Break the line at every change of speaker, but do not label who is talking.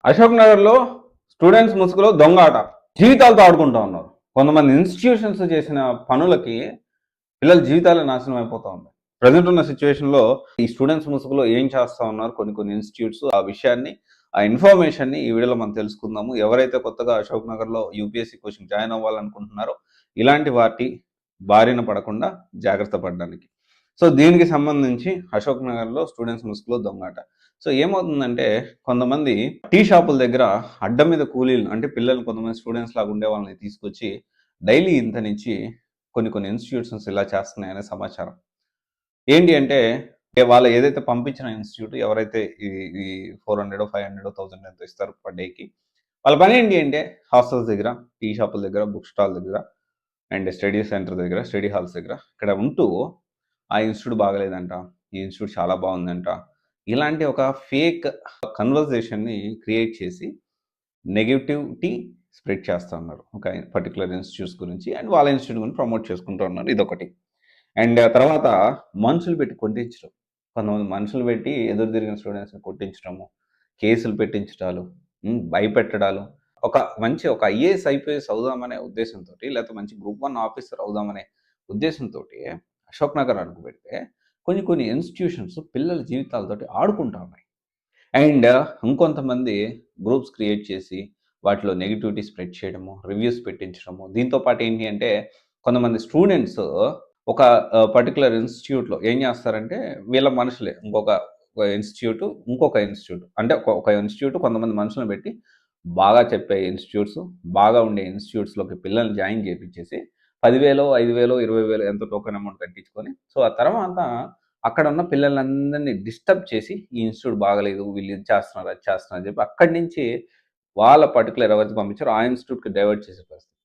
అశోక్ నగర్‌లో స్టూడెంట్స్ ముసుగులో దొంగ ఆట. జీవితాలతో ఆడుకుంటా ఉన్నారు. కొంతమంది ఇన్‌స్టిట్యూషన్స్ చేసిన పనులకి పిల్లల జీవితాలే నాశనం అయిపోతా ఉన్నాయి. ప్రెజెంట్ ఉన్న సిట్యుయేషన్‌లో ఈ స్టూడెంట్స్ ముసుగులో ఏం చేస్తా ఉన్నారు కొన్ని ఇన్‌స్టిట్యూట్స్ ఆ విషయాన్ని, ఆ ఇన్ఫర్మేషన్‌ని ఈ వీడియోలో మనం తెలుసుకుందాము. ఎవరైతే కొత్తగా అశోక్ నగర్‌లో యూపీఎస్సీ కోచింగ్ జాయిన్ అవ్వాలనుకుంటున్నారో ఇలాంటి వాటి బారిన పడకుండా జాగ్రత్త పడడానికి. సో దీనికి సంబంధించి అశోక్ నగర్‌లో స్టూడెంట్స్ ముసుగులో దొంగాట. సో ఏమవుతుందంటే కొంతమంది టీ షాపుల దగ్గర అడ్డం మీద కూలీలు అంటే పిల్లలు కొంతమంది స్టూడెంట్స్ లాగా ఉండే వాళ్ళని తీసుకొచ్చి డైలీ ఇంత నుంచి కొన్ని ఇన్స్టిట్యూషన్స్ ఇలా చేస్తున్నాయనే సమాచారం. ఏంటి అంటే వాళ్ళు ఏదైతే పంపించిన ఇన్స్టిట్యూట్ ఎవరైతే ఈ ఈ 400, 500, 1000 ఎంతో ఇస్తారు పర్ డేకి. వాళ్ళ పని ఏంటి అంటే హాస్టల్స్ దగ్గర, టీ షాపుల దగ్గర, బుక్ స్టాల్ దగ్గర అండ్ స్టడీ సెంటర్ దగ్గర, స్టడీ హాల్స్ దగ్గర ఇక్కడ ఉంటూ ఆ ఇన్స్టిట్యూట్ బాగలేదంట, ఈ ఇన్స్టిట్యూట్ చాలా బాగుందంట, ఇలాంటి ఒక ఫేక్ కన్వర్జేషన్ని క్రియేట్ చేసి నెగటివిటీ స్ప్రెడ్ చేస్తూ ఉన్నారు ఒక పర్టికులర్ ఇన్స్టిట్యూట్స్ గురించి అండ్ వాళ్ళ ఇన్స్టిట్యూట్ గురించి ప్రమోట్ చేసుకుంటూ ఉన్నారు. ఇదొకటి. అండ్ తర్వాత మనుషులు పెట్టి కొట్టించడం. కొంతమంది మనుషులు పెట్టి ఎదురు తిరిగిన స్టూడెంట్స్‌ని కొట్టించడము, కేసులు పెట్టించడాలు, భయపెట్టడాలు. ఒక ఐఏఎస్, ఐపీఎస్ అవుదామనే ఉద్దేశంతోటి లేకపోతే మంచి గ్రూప్ 1 ఆఫీసర్ అవుదామనే ఉద్దేశంతోటి అశోక్ నగర్ అడుగుపెడితే కొన్ని ఇన్‌స్టిట్యూషన్స్ పిల్లల జీవితాలతోటి ఆడుకుంటా ఉన్నాయి. అండ్ ఇంకొంతమంది గ్రూప్స్ క్రియేట్ చేసి వాటిలో నెగటివిటీ స్ప్రెడ్ చేయడము, రివ్యూస్ పెట్టించడము. దీంతో పాటు ఏంటి అంటే కొంతమంది స్టూడెంట్స్ ఒక పర్టిక్యులర్ ఇన్స్టిట్యూట్‌లో ఏం చేస్తారంటే వీళ్ళ మనుషులే ఇంకొక ఇన్స్టిట్యూట్ అంటే ఒక ఇన్స్టిట్యూట్ కొంతమంది మనుషులను పెట్టి బాగా చెప్పే ఇన్స్టిట్యూట్స్, బాగా ఉండే ఇన్స్టిట్యూట్స్‌లోకి పిల్లల్ని జాయిన్ చేపించేసి 10,000, 5,000, 20,000 ఎంతో టోకెన్ అమౌంట్ కట్టించుకొని సో ఆ తర్వాత అక్కడ ఉన్న పిల్లలందరినీ డిస్టర్బ్ చేసి ఈ ఇన్స్టిట్యూట్ బాగలేదు, వీళ్ళు ఇది చేస్తున్నారు, అది చేస్తున్నారు అని చెప్పి అక్కడి నుంచి వాళ్ళ పర్టికులర్ ఎవరైతే పంపించారో ఆ ఇన్స్టిట్యూట్‌కి డైవర్ట్ చేసే పరిస్థితి.